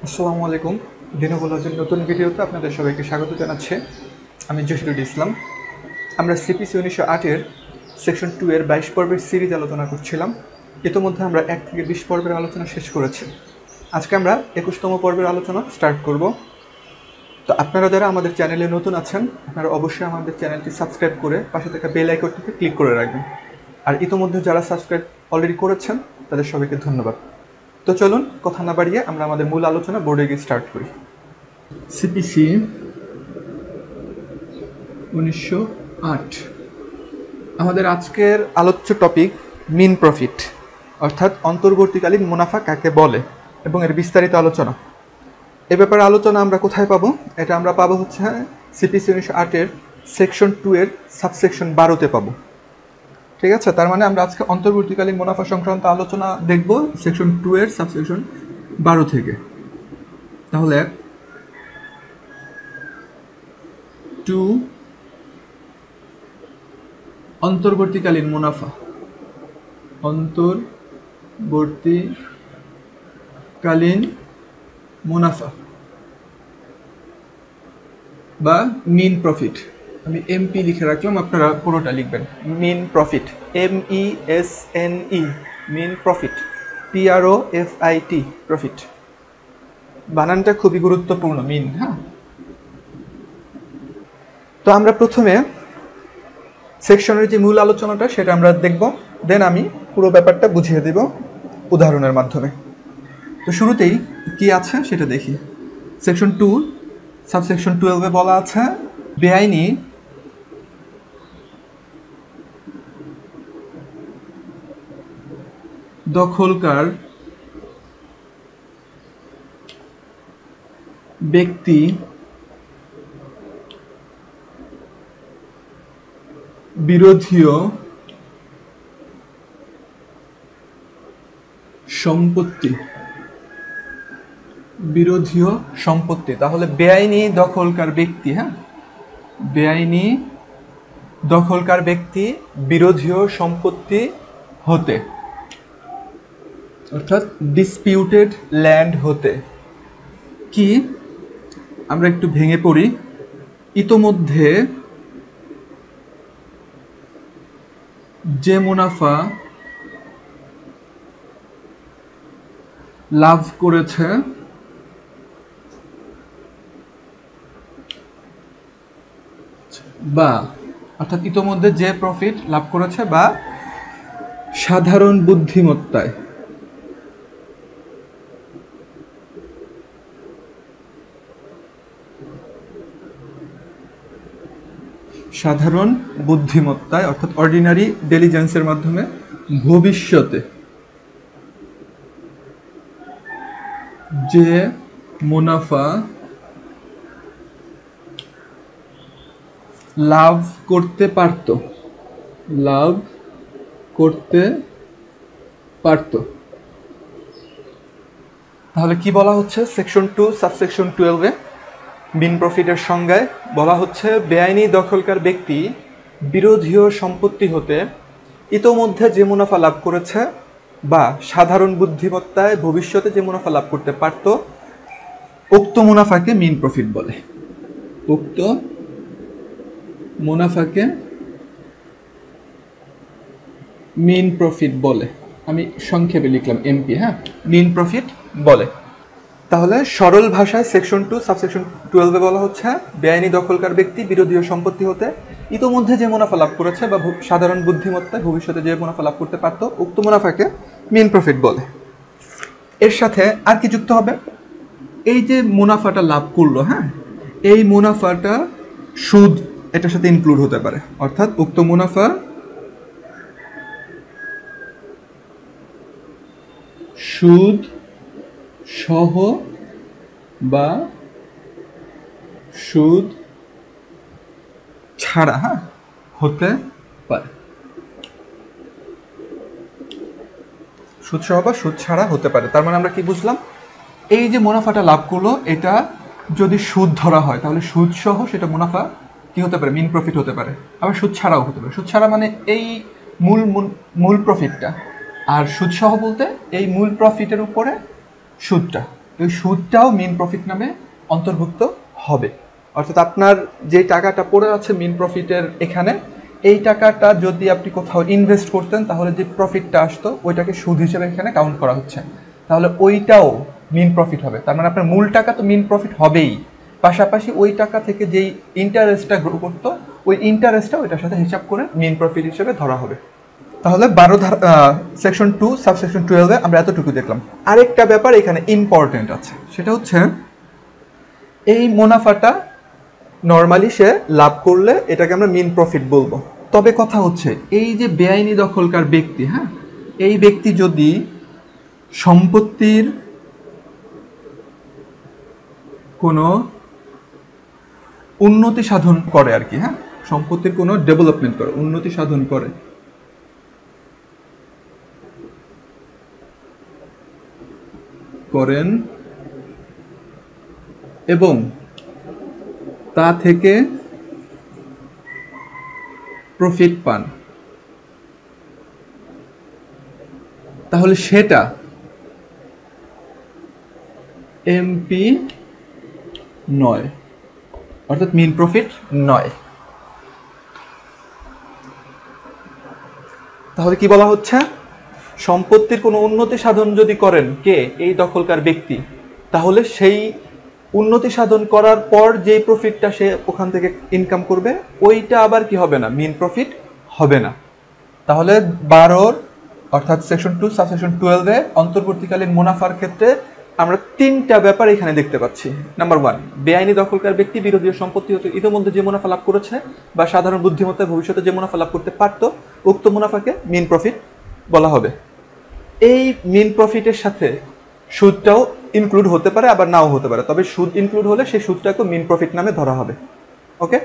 আসসালামু আলাইকুম। DenovoLaws নতুন ভিডিওতে আপনাদের সবাইকে স্বাগত জানাচ্ছি। আমি জহিরুল ইসলাম। আমরা CPC 1908-এর সেকশন 2 এর 22 পর্বের সিরিজ আলোচনা করছিলাম। ইতোমধ্যে আমরা 1 থেকে 20 পর্বের আলোচনা শেষ করেছি। আজকে আমরা 21তম পর্বের আলোচনা স্টার্ট করব। তো আপনারা যারা আমাদের চ্যানেলে নতুন আছেন, আপনারা অবশ্যই আমাদের চ্যানেলটি সাবস্ক্রাইব করে পাশে থাকা বেল আইকনটিতে ক্লিক করে রাখবেন। আর ইতোমধ্যে যারা সাবস্ক্রাইব অলরেডি করেছেন তাদের সবাইকে ধন্যবাদ। তো চলুন কথা না বাড়িয়ে আমরা আমাদের মূল আলোচনা বোর্ডে গিয়ে স্টার্ট করি। সিপিসি 1908 আমাদের আজকের আলোচ্য টপিক মিন প্রফিট, অর্থাৎ অন্তর্বর্তীকালীন মুনাফা কাকে বলে এবং এর বিস্তারিত আলোচনা। এ ব্যাপারে আলোচনা আমরা কোথায় পাবো? এটা আমরা পাবো হচ্ছে সিপিসি 1908-এর সেকশন 2 এর সাবসেকশন 12-তে পাবো। ঠিক আছে, তার মানে আমরা আজকে অন্তর্বর্তীকালীন মুনাফা সংক্রান্ত আলোচনা দেখব সেকশন 2 এর সাবসেকশন 12 থেকে। তাহলে 2 অন্তর্বর্তীকালীন মুনাফা, অন্তর্বর্তীকালীন মুনাফা বা মিন প্রফিট। আমি এমপি লিখে রাখলাম, আপনারা পুরোটা লিখবেন। মিন প্রফিট, MESNE, মিন প্রফিট, PROFIT, প্রফিট। বানানটা খুবই গুরুত্বপূর্ণ, মিন। হ্যাঁ, তো আমরা প্রথমে সেকশনের যে মূল আলোচনাটা সেটা আমরা দেখব, দেন আমি পুরো ব্যাপারটা বুঝিয়ে দেব উদাহরণের মাধ্যমে। তো শুরুতেই কি আছে সেটা দেখি। সেকশন 2 সাবসেকশন 12-এ বলা আছে বেআইনি দখলকার ব্যক্তি বিরোধীয় সম্পত্তি, তাহলে বেআইনি দখলকার ব্যক্তি, হ্যাঁ, বেআইনি দখলকার ব্যক্তি বিরোধীয় সম্পত্তি হতে, অর্থাৎ ডিসপিউটেড ল্যান্ড হতে। কি আমরা একটু ভেঙে পড়ি। ইতোমধ্যে যে মুনাফা লাভ করেছে বা, অর্থাৎ ইতোমধ্যে যে প্রফিট লাভ করেছে বা সাধারণ বুদ্ধিমত্তায়, অর্থাৎ অর্ডিনারি ডিলিজেন্সের মাধ্যমে ভবিষ্যতে যে মুনাফা লাভ করতে পারত, তাহলে কি বলা হচ্ছে সেকশন 2 সাবসেকশন 12-এ মিন প্রফিটের সংজ্ঞায় বলা হচ্ছে বেআইনি দখলকার ব্যক্তি বিরোধীয় সম্পত্তি হতে ইতোমধ্যে যে মুনাফা লাভ করেছে বা সাধারণ বুদ্ধিমত্তায় ভবিষ্যতে যে মুনাফা লাভ করতে পারত, উক্ত মুনাফাকে মিন প্রফিট বলে। উক্ত মুনাফাকে মিন প্রফিট বলে। আমি সংক্ষেপে লিখলাম এমপি, হ্যাঁ, মিন প্রফিট বলে। তাহলে সরল ভাষায় সেকশন 2 সাবসেকশন 12-এ বলা হচ্ছে বেআইনি দখলকার ব্যক্তি বিরোধীয় সম্পত্তি হতে ইতোমধ্যে যে মুনাফা লাভ করেছে বা সাধারণ বুদ্ধিমত্তায় ভবিষ্যতে যে মুনাফা লাভ করতে পারত, উক্ত মুনাফাকে মিন প্রফিট বলে। এর সাথে আর কি যুক্ত হবে? এই যে মুনাফাটা লাভ করলো, হ্যাঁ, এই মুনাফাটা সুদ এটার সাথে ইনক্লুড হতে পারে, অর্থাৎ উক্ত মুনাফা সুদ সহ বা সুদ ছাড়া, হ্যাঁ, হতে পারে। সুদ সহ বা সুদ ছাড়া হতে পারে। তার মানে আমরা কি বুঝলাম? এই যে মুনাফাটা লাভ করলো এটা যদি সুদ ধরা হয় তাহলে সুদ সহ সেটা মুনাফা কি হতে পারে? মিন প্রফিট হতে পারে। আবার সুদ ছাড়াও হতে পারে। সুদ ছাড়া মানে এই মূল প্রফিটটা, আর সুদ সহ বলতে এই মূল প্রফিটের উপরে সুদটা, ওই সুদটাও মেইন প্রফিট নামে অন্তর্ভুক্ত হবে। অর্থাৎ আপনার যে টাকাটা পড়ে আছে মেইন প্রফিটের এখানে, এই টাকাটা যদি আপনি কোথাও ইনভেস্ট করতেন তাহলে যে প্রফিটটা আসতো ওইটাকে সুদ হিসেবে এখানে কাউন্ট করা হচ্ছে, তাহলে ওইটাও মেইন প্রফিট হবে। তার মানে আপনার মূল টাকা তো মেইন প্রফিট হবেই, পাশাপাশি ওই টাকা থেকে যেই ইন্টারেস্টটা গ্রো করতো ওই ইন্টারেস্টটা ওইটার সাথে হিসাব করে মেইন প্রফিট হিসেবে ধরা হবে। তাহলে 12 সেকশন 2 সাবসেকশন 12-এ আমরা এতটুকু দেখলাম। আরেকটা ব্যাপার এখানে ইম্পর্টেন্ট আছে, সেটা হচ্ছে এই মুনাফাটা নর্মালি সে লাভ করলে এটাকে আমরা মেইন প্রফিট বলবো। তবে কথা হচ্ছে এই যে বেআইনি দখলকার ব্যক্তি, হ্যাঁ, এই ব্যক্তি যদি সম্পত্তির কোনো উন্নতি সাধন করে আর কি, হ্যাঁ, সম্পত্তির কোনো ডেভেলপমেন্ট করে, উন্নতি সাধন করেন এবং তা থেকে প্রফিট পান, তাহলে সেটা এমপি নয়, অর্থাৎ মেইন প্রফিট নয়। তাহলে কি বলা হচ্ছে, সম্পত্তির কোনো উন্নতি সাধন যদি করেন কে, এই দখলকার ব্যক্তি, তাহলে সেই উন্নতি সাধন করার পর যে প্রফিটটা সে ওখান থেকে ইনকাম করবে ওইটা আবার কি হবে না, মেইন প্রফিট হবে না। তাহলে 12 অর্থাৎ সেকশন 2 সাবসেকশন 12-এ অন্তর্বর্তীকালীন মুনাফার ক্ষেত্রে আমরা তিনটা ব্যাপার এখানে দেখতে পাচ্ছি। নাম্বার 1, বেআইনি দখলকার ব্যক্তি বিরোধী সম্পত্তি হতে ইতিমধ্যে যে মুনাফা লাভ করেছে বা সাধারণ বুদ্ধিমত্তায় ভবিষ্যতে যে মুনাফা লাভ করতে পারত, উক্ত মুনাফাকে মেইন প্রফিট বলা হবে। এই মেইন প্রফিটের সাথে সুদটাও ইনক্লুড হতে পারে আবার নাও হতে পারে, তবে সুদ ইনক্লুড হলে সেই সুদটাকে মেইন প্রফিট নামে ধরা হবে। ওকে,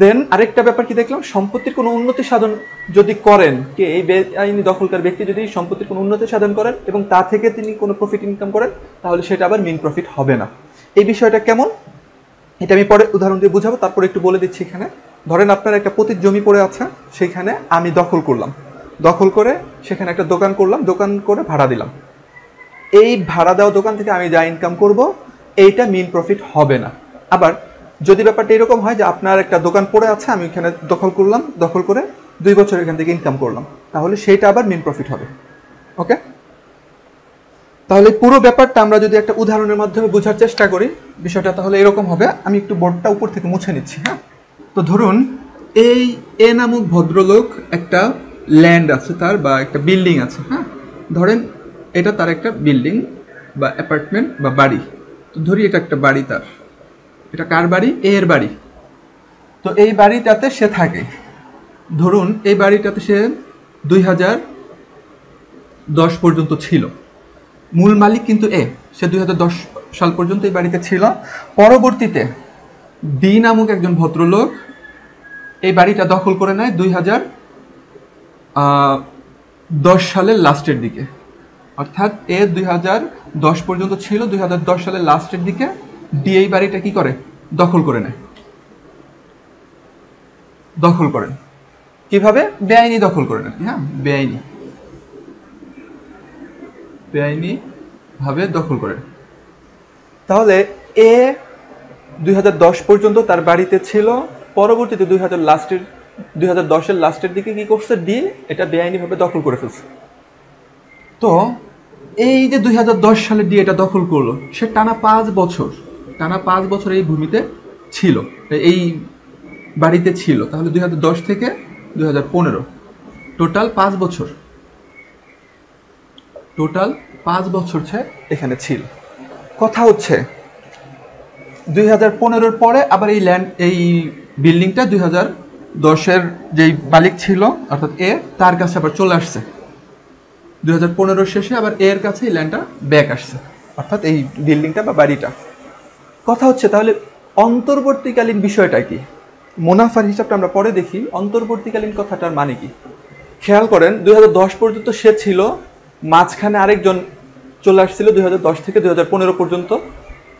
দেন আরেকটা ব্যাপার কি দেখলাম, সম্পত্তির কোনো উন্নতি সাধন যদি করেন কে, এই বেআইনি দখলকার ব্যক্তি যদি সম্পত্তির কোনো উন্নতি সাধন করেন এবং তা থেকে তিনি কোনো প্রফিট ইনকাম করেন তাহলে সেটা আবার মেইন প্রফিট হবে না। এই বিষয়টা কেমন এটা আমি পরে উদাহরণ দিয়ে বুঝাবো, তারপরে একটু বলে দিচ্ছি। এখানে ধরেন আপনার একটা পতিত জমি পড়ে আছে, সেখানে আমি দখল করলাম, দখল করে সেখানে একটা দোকান করলাম, দোকান করে ভাড়া দিলাম। এই ভাড়া দেওয়া দোকান থেকে আমি যা ইনকাম করব এইটা মেইন প্রফিট হবে না। আবার যদি ব্যাপারটা এরকম হয় যে আপনার একটা দোকান পড়ে আছে, আমি এখানে দখল করলাম, দখল করে 2 বছর এখান থেকে ইনকাম করলাম, তাহলে সেইটা আবার মেইন প্রফিট হবে। ওকে, তাহলে পুরো ব্যাপারটা আমরা যদি একটা উদাহরণের মাধ্যমে বোঝার চেষ্টা করি, বিষয়টা তাহলে এরকম হবে। আমি একটু বোর্ডটা উপর থেকে মুছে নিচ্ছি। হ্যাঁ, তো ধরুন এই এ নামক ভদ্রলোক একটা ল্যান্ড আছে তার, বা একটা বিল্ডিং আছে। হ্যাঁ, ধরেন এটা তার একটা বিল্ডিং বা অ্যাপার্টমেন্ট বা বাড়ি। তো ধরি এটা একটা বাড়ি তার, এটা কার বাড়ি, এর বাড়ি। তো এই বাড়িটাতে সে থাকে, ধরুন এই বাড়িটাতে সে 2010 পর্যন্ত ছিল, মূল মালিক কিন্তু এ, সে 2010 সাল পর্যন্ত এই বাড়িতে ছিল। পরবর্তীতে বি নামক একজন ভদ্রলোক এই বাড়িটা দখল করে নেয় 2010 সালের লাস্টের দিকে, অর্থাৎ এ 2010 পর্যন্ত ছিল, 2010 সালের লাস্টের দিকে ডি এই বাড়িটা কি করে, দখল করে নেয়। দখল করেন কিভাবে, বেআইনি দখল করে নেন। হ্যাঁ, বেআইনি ভাবে দখল করেন। তাহলে এ 2010 পর্যন্ত তার বাড়িতে ছিল, পরবর্তীতে 2010-এর লাস্টের দিকে কি করছে, ডি এটা বেআইনিভাবে দখল করে ফেলছে। তো এই যে 2010 সালে ডি এটা দখল করলো, সে টানা 5 বছর এই ভূমিতে ছিল, এই বাড়িতে ছিল। তাহলে 2010 থেকে 2015 টোটাল 5 বছর সে এখানে ছিল। কথা হচ্ছে 2015-র পরে আবার এই বিল্ডিংটা 2010-এর যেই মালিক ছিল অর্থাৎ এ, তার কাছে আবার চলে আসছে। 2015 শেষে আবার এর কাছে এই ল্যান্ডটা ব্যাক আসছে, অর্থাৎ এই বিল্ডিংটা বা বাড়িটা। কথা হচ্ছে তাহলে অন্তর্বর্তীকালীন বিষয়টা কি, মুনাফার হিসাবটা আমরা পরে দেখি। অন্তর্বর্তীকালীন কথাটার মানে কি খেয়াল করেন, 2010 পর্যন্ত সে ছিল, মাঝখানে আরেকজন চলে আসছিল 2010 থেকে 2015 পর্যন্ত,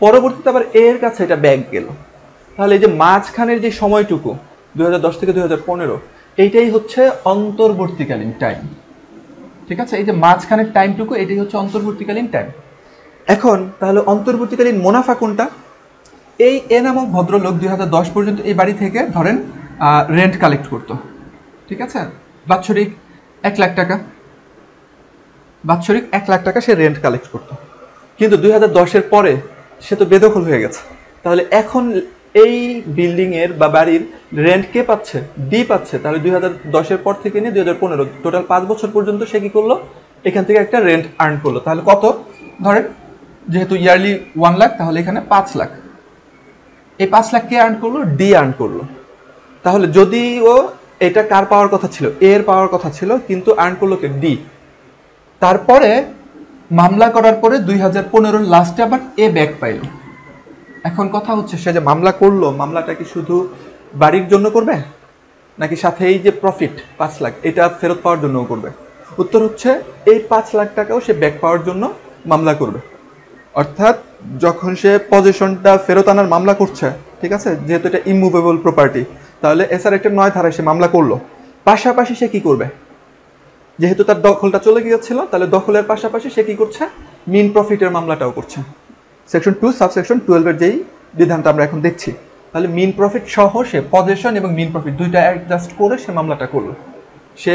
পরবর্তীতে আবার এর কাছে এটা ব্যাক গেল। তাহলে এই যে মাঝখানের যে সময়টুকু 2010 থেকে 2015, এইটাই হচ্ছে অন্তর্বর্তীকালীন টাইম। ঠিক আছে, এই যে মাঝখানের টাইমটুকু এটাই হচ্ছে অন্তর্বর্তীকালীন টাইম। এখন তাহলে অন্তর্বর্তীকালীন মুনাফা কোনটা? এই এ নামক ভদ্রলোক 2010 পর্যন্ত এই বাড়ি থেকে ধরেন রেন্ট কালেক্ট করতো, ঠিক আছে, বাৎসরিক 1 লাখ টাকা, বাৎসরিক 1 লাখ টাকা সে রেন্ট কালেক্ট করতো। কিন্তু 2010-এর পরে সে তো বেদখল হয়ে গেছে। তাহলে এখন এই বিল্ডিং এর বা বাড়ির রেন্ট কে পাচ্ছে? ডি পাচ্ছে। তাহলে 2010-এর পর থেকে নিয়ে 2015 টোটাল 5 বছর পর্যন্ত সে কি করলো? এখান থেকে একটা রেন্ট আর্ন করলো। তাহলে কত? ধরেন যেহেতু ইয়ারলি 1 লাখ, তাহলে এখানে 5 লাখ। এই 5 লাখ কে আর্ন করলো? ডি আর্ন করলো। তাহলে যদিও এটা কার পাওয়ার কথা ছিল? এ এর পাওয়ার কথা ছিল, কিন্তু আর্ন করলো কে? ডি। তারপরে মামলা করার পরে 2015-র লাস্টে আবার এ ব্যাক পাইল। এখন কথা হচ্ছে, সে যে মামলা করলো, মামলাটা কি শুধু বাড়ির জন্য করবে, নাকি সাথে এই যে প্রফিট 5 লাখ এটা ফেরত পাওয়ার জন্যও করবে? উত্তর হচ্ছে এই 5 লাখ টাকাও সে ব্যাক পাওয়ার জন্য মামলা করবে। অর্থাৎ যখন সে পজিশনটা ফেরত আনার মামলা করছে, ঠিক আছে, যেহেতু এটা ইমুভেবল প্রপার্টি, তাহলে এসআর একটা 9 ধারায় সে মামলা করলো। পাশাপাশি সে কি করবে? যেহেতু তার দখলটা চলে গিয়েছিল, তাহলে দখলের পাশাপাশি সে কি করছে? মিন প্রফিটের মামলাটাও করছে। সেকশন 2 সাবসেকশন 12-এর যেই বিধানটা আমরা এখন দেখছি, তাহলে মিন প্রফিট সহ সে পজেশন এবং মিন প্রফিট দুইটা অ্যাডজাস্ট করে সে মামলাটা করলো। সে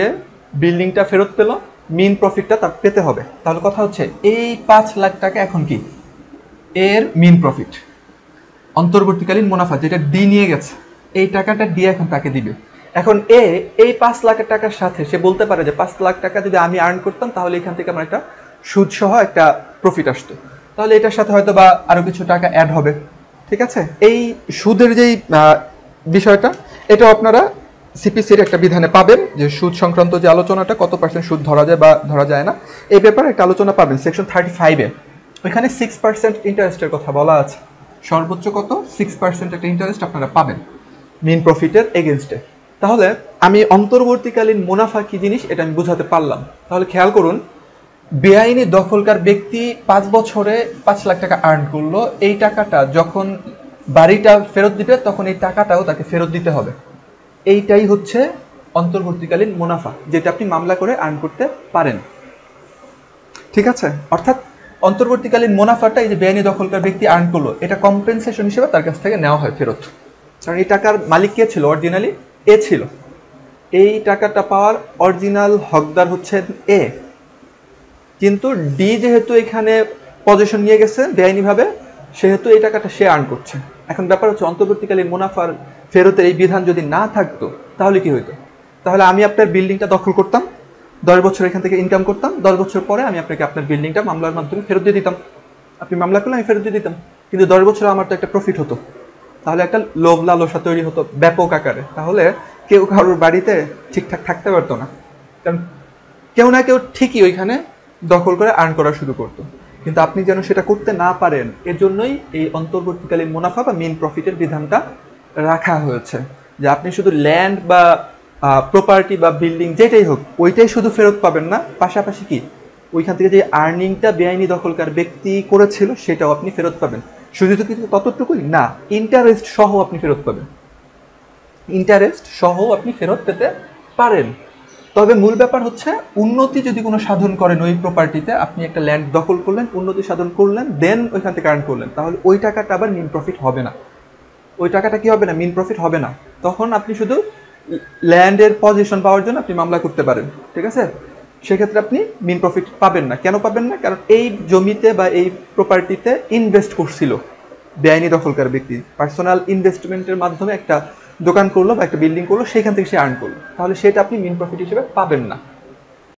বিল্ডিংটা ফেরত পেল, মিন প্রফিটটা তার পেতে হবে। তাহলে কথা হচ্ছে এই 5 লাখ টাকা এখন কি? এর মিন প্রফিট, অন্তর্বর্তীকালীন মুনাফা, যেটা ডি নিয়ে গেছে, এই টাকাটা ডি এখন তাকে দিবে। এখন এ এই 5 লাখ টাকার সাথে সে বলতে পারে যে 5 লাখ টাকা যদি আমি আর্ন করতাম, তাহলে এখান থেকে আমার একটা সুদ সহ একটা প্রফিট আসতো। তাহলে এটার সাথে হয়তো বা আরো কিছু টাকা অ্যাড হবে, ঠিক আছে। এই সুদের যেই বিষয়টা, এটাও আপনারা সিপিসির একটা বিধানে পাবেন, যে সুদ সংক্রান্ত যে আলোচনাটা, কত পার্সেন্ট সুদ ধরা যায় বা ধরা যায় না, এই ব্যাপারে একটা আলোচনা পাবেন সেকশন 35-এ। ওইখানে 6% ইন্টারেস্টের কথা বলা আছে। সর্বোচ্চ কত? 6% একটা ইন্টারেস্ট আপনারা পাবেন মিন প্রফিটের এগেনস্টে। তাহলে আমি অন্তর্বর্তীকালীন মুনাফা কি জিনিস এটা আমি বুঝাতে পারলাম। তাহলে খেয়াল করুন, বেআইনি দখলকার ব্যক্তি 5 বছরে 5 লাখ টাকা আর্ন করলো। এই টাকাটা যখন বাড়িটা ফেরত দিবে, তখন এই টাকাটাও তাকে ফেরত দিতে হবে। এইটাই হচ্ছে অন্তর্বর্তীকালীন মুনাফা, যেটা আপনি মামলা করে আর্ন করতে পারেন, ঠিক আছে। অর্থাৎ অন্তর্বর্তীকালীন মুনাফাটা এই যে বেআইনি দখলকার ব্যক্তি আর্ন করলো, এটা কম্পেনসেশন হিসেবে তার কাছ থেকে নেওয়া হয় ফেরত। কারণ এই টাকার মালিক কে ছিল? অরিজিনালি এ ছিল। এই টাকাটা পাওয়ার অরিজিনাল হকদার হচ্ছে এ, কিন্তু ডি যেহেতু এখানে পজিশন নিয়ে গেছে বেআইনিভাবে, সেহেতু এই টাকাটা সে আর্ন করছে। এখন ব্যাপার হচ্ছে, অন্তর্বর্তীকালীন মুনাফার ফেরতের এই বিধান যদি না থাকতো, তাহলে কি হইতো? তাহলে আমি আপনার বিল্ডিংটা দখল করতাম, 10 বছর এখান থেকে ইনকাম করতাম, 10 বছর পরে আমি আপনাকে আপনার বিল্ডিংটা মামলার মাধ্যমে ফেরত দিয়ে দিতাম। আপনি মামলা করলে আমি ফেরত দিয়ে দিতাম, কিন্তু 10 বছর আমার তো একটা প্রফিট হতো। তাহলে একটা লোভ লালসা তৈরি হতো ব্যাপক আকারে। তাহলে কেউ কারোর বাড়িতে ঠিকঠাক থাকতে পারতো না, কারণ কেউ না কেউ ঠিকই ওইখানে দখল করে আর্ন করা শুরু করতো। কিন্তু আপনি যেন সেটা করতে না পারেন, এর জন্যই এই অন্তর্বর্তীকালীন মুনাফা বা মিন প্রফিটের বিধানটা রাখা হয়েছে। যে আপনি শুধু ল্যান্ড বা প্রপার্টি বা বিল্ডিং যেটাই হোক, ওইটাই শুধু ফেরত পাবেন না, পাশাপাশি কি ওইখান থেকে যে আর্নিংটা বেআইনি দখলকার ব্যক্তি করেছিল সেটাও আপনি ফেরত পাবেন। শুধু তো কিন্তু ততটুকুই না, ইন্টারেস্ট সহ আপনি ফেরত পাবেন, ইন্টারেস্ট সহ আপনি ফেরত পেতে পারেন। তবে মূল ব্যাপার হচ্ছে, উন্নতি যদি কোনো সাধন করেন ওই প্রপার্টিতে, আপনি একটা ল্যান্ড দখল করলেন, উন্নতি সাধন করলেন, দেন ওইখান থেকে আর্ন করলেন, তাহলে ওই টাকাটা আবার মিন প্রফিট হবে না। ওই টাকাটা কি হবে না? মিন প্রফিট হবে না। তখন আপনি শুধু ল্যান্ডের পজিশন পাওয়ার জন্য আপনি মামলা করতে পারেন, ঠিক আছে। সেক্ষেত্রে আপনি মিন প্রফিট পাবেন না। কেন পাবেন না? কারণ এই জমিতে বা এই প্রপার্টিতে ইনভেস্ট করছিল বেআইনি দখলকার ব্যক্তি, পার্সোনাল ইনভেস্টমেন্টের মাধ্যমে একটা দোকান করলো বা একটা বিল্ডিং করলো, সেইখান থেকে সে আর্ন করলো, তাহলে সেটা আপনি মিন প্রফিট হিসেবে পাবেন না।